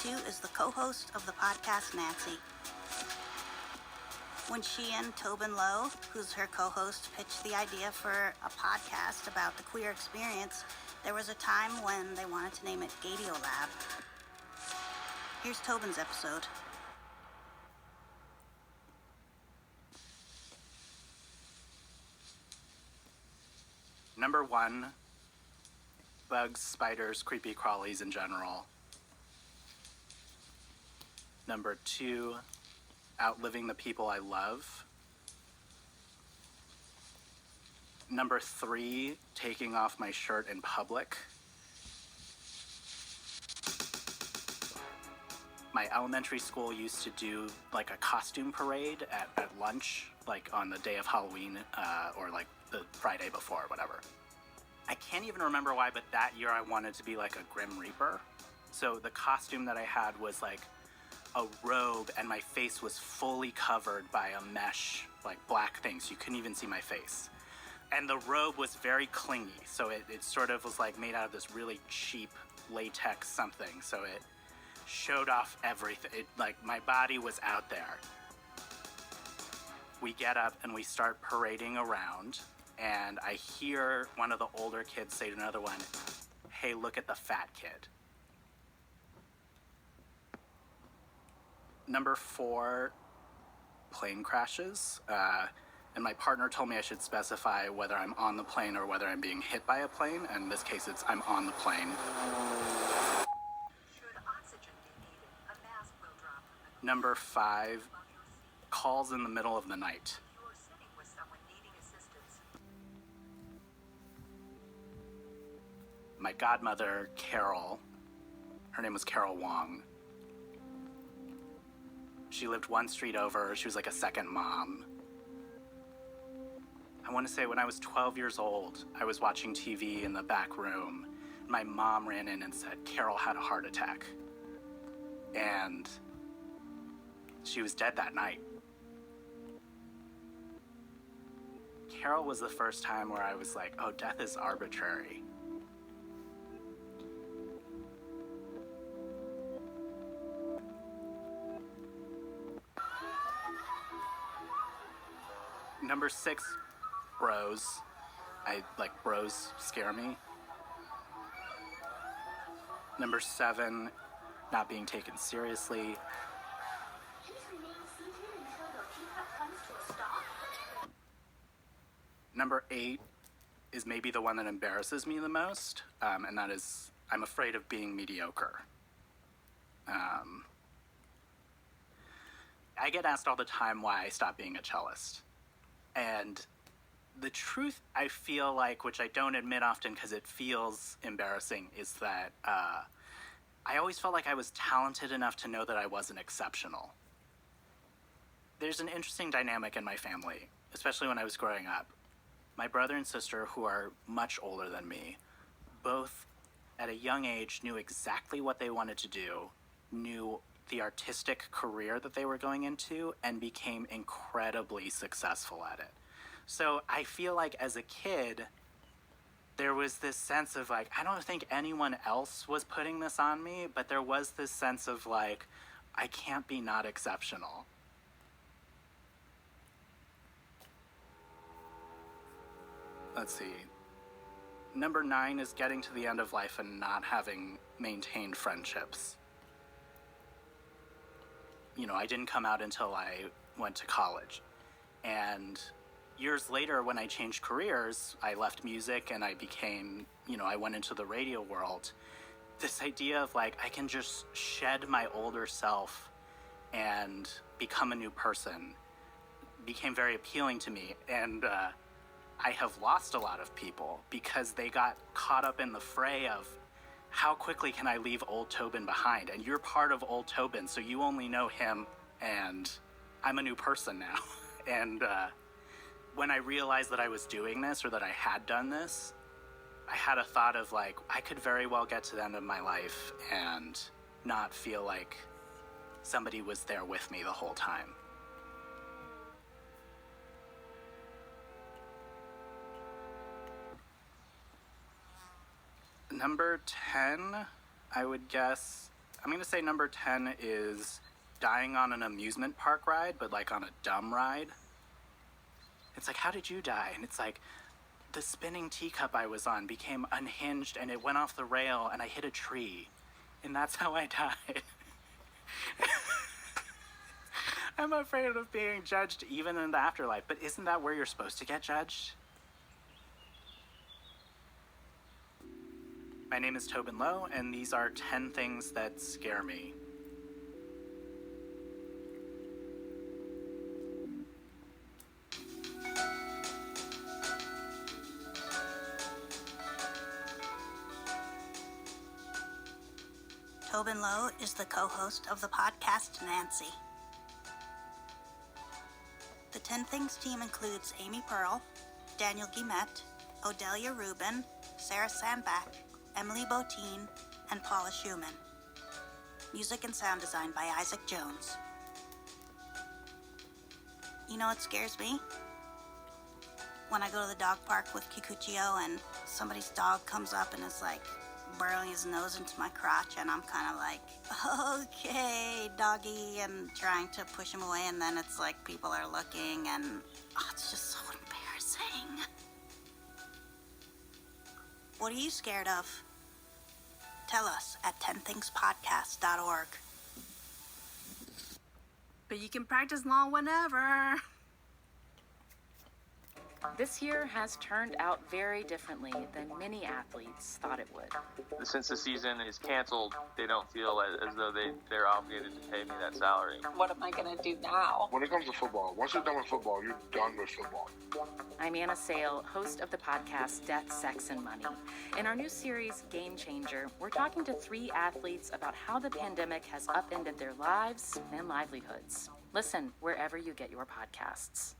Shoot is the co-host of the podcast Nancy. When she and Tobin Lowe, who's her co-host, pitched the idea for a podcast about the queer experience, there was a time when they wanted to name it Gadiolab. Here's Tobin's episode. Number 1, bugs, spiders, creepy crawlies in general. Number 2, outliving the people I love. Number 3, taking off my shirt in public. My elementary school used to do like a costume parade at lunch, like on the day of Halloween, or like the Friday before, whatever. I can't even remember why, but that year I wanted to be like a Grim Reaper. So the costume that I had was like a robe, and my face was fully covered by a mesh, like black thing, so you couldn't even see my face. And the robe was very clingy, so it sort of was like made out of this really cheap latex something, so it showed off everything. Like my body was out there. We get up and we start parading around, and I hear one of the older kids say to another one, "Hey, look at the fat kid." Number 4, plane crashes. And my partner told me I should specify whether I'm on the plane or whether I'm being hit by a plane. And in this case, it's I'm on the plane. Number 5, calls in the middle of the night. My godmother, Carol, her name was Carol Wong. She lived one street over. She was like a second mom. I want to say when I was 12 years old, I was watching TV in the back room. My mom ran in and said, Carol had a heart attack. And she was dead that night. Carol was the first time where I was like, oh, death is arbitrary. Number 6, bros. Bros scare me. Number 7, not being taken seriously. Number 8 is maybe the one that embarrasses me the most, and that is I'm afraid of being mediocre. I get asked all the time why I stopped being a cellist. And the truth I feel like, which I don't admit often because it feels embarrassing, is that I always felt like I was talented enough to know that I wasn't exceptional. There's an interesting dynamic in my family, especially when I was growing up. My brother and sister, who are much older than me, both at a young age knew exactly what they wanted to do, knew the artistic career that they were going into, and became incredibly successful at it. So I feel like as a kid, there was this sense of like, I don't think anyone else was putting this on me, but there was this sense of like, I can't be not exceptional. Let's see. Number 9 is getting to the end of life and not having maintained friendships. You know, I didn't come out until I went to college. And years later, when I changed careers, I left music and I became, I went into the radio world. This idea of like, I can just shed my older self and become a new person became very appealing to me. And I have lost a lot of people because they got caught up in the fray of how quickly can I leave old Tobin behind? And you're part of old Tobin, so you only know him, and I'm a new person now. And when I realized that I was doing this, or that I had done this, I had a thought of like, I could very well get to the end of my life and not feel like somebody was there with me the whole time. Number 10, I would guess, I'm going to say number 10 is dying on an amusement park ride, but like on a dumb ride. It's like, how did you die? And it's like, the spinning teacup I was on became unhinged and it went off the rail and I hit a tree. And that's how I died. I'm afraid of being judged even in the afterlife, but isn't that where you're supposed to get judged? My name is Tobin Lowe, and these are 10 things that scare me. Tobin Lowe is the co-host of the podcast Nancy. The 10 Things team includes Amy Pearl, Daniel Guillemette, Odelia Rubin, Sarah Sandbach, Emily Botine, and Paula Schumann. Music and sound design by Isaac Jones. You know what scares me? When I go to the dog park with Kikuchio and somebody's dog comes up and is like burrowing his nose into my crotch, and I'm kind of like, okay, doggy, and trying to push him away, and then it's like people are looking, and it's just so embarrassing. What are you scared of? Tell us at 10thingspodcast.org. But you can practice law whenever. This year has turned out very differently than many athletes thought it would. Since the season is canceled, they don't feel as though they're obligated to pay me that salary. What am I going to do now? When it comes to football, once you're done with football, you're done with football. I'm Anna Sale, host of the podcast Death, Sex, and Money. In our new series, Game Changer, we're talking to 3 athletes about how the pandemic has upended their lives and livelihoods. Listen wherever you get your podcasts.